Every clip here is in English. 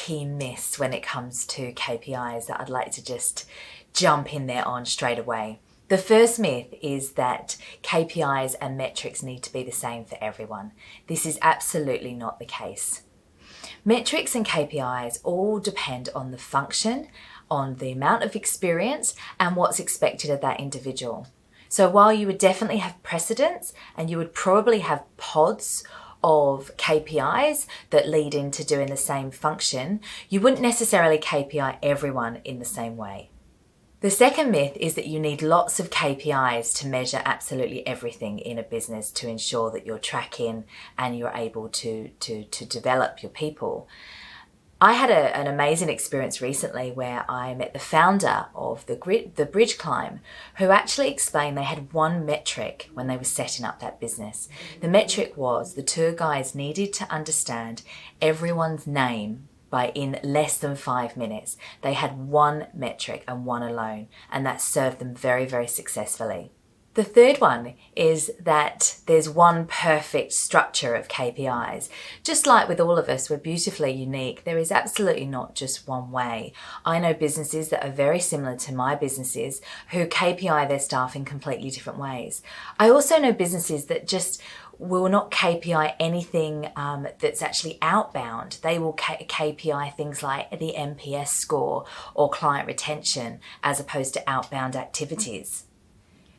key myths when it comes to KPIs that I'd like to just jump in there on straight away. The first myth is that KPIs and metrics need to be the same for everyone. This is absolutely not the case. Metrics and KPIs all depend on the function, on the amount of experience, and what's expected of that individual. So while you would definitely have precedents and you would probably have pods of KPIs that lead into doing the same function, you wouldn't necessarily KPI everyone in the same way. The second myth is that you need lots of KPIs to measure absolutely everything in a business to ensure that you're tracking and you're able to develop your people. I had an amazing experience recently where I met the founder of the Bridge Climb, who actually explained they had one metric when they were setting up that business. The metric was the tour guides needed to understand everyone's name in less than 5 minutes. They had one metric and one alone, and that served them very, very successfully. The third one is that there's one perfect structure of KPIs. Just like with all of us, we're beautifully unique. There is absolutely not just one way. I know businesses that are very similar to my businesses who KPI their staff in completely different ways. I also know businesses that just will not KPI anything that's actually outbound. They will KPI things like the NPS score or client retention as opposed to outbound activities.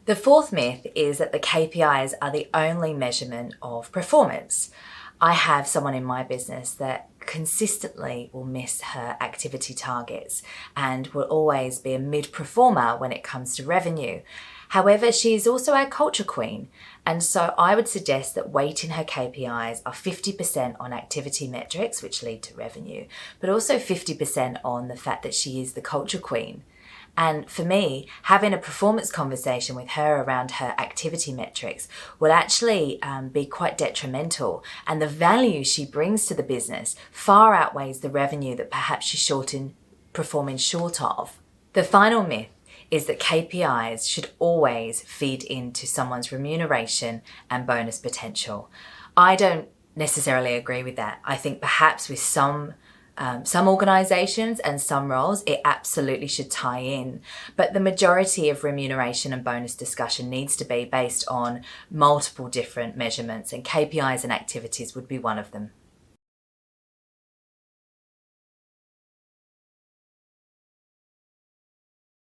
The fourth myth is that the KPIs are the only measurement of performance. I have someone in my business that consistently will miss her activity targets and will always be a mid-performer when it comes to revenue. However, she is also our culture queen, and so I would suggest that weighting her KPIs are 50% on activity metrics, which lead to revenue, but also 50% on the fact that she is the culture queen. And for me, having a performance conversation with her around her activity metrics will actually be quite detrimental, and the value she brings to the business far outweighs the revenue that perhaps she's performing short of. The final myth is that KPIs should always feed into someone's remuneration and bonus potential. I don't necessarily agree with that. I think perhaps with some organisations and some roles, it absolutely should tie in. But the majority of remuneration and bonus discussion needs to be based on multiple different measurements, and KPIs and activities would be one of them.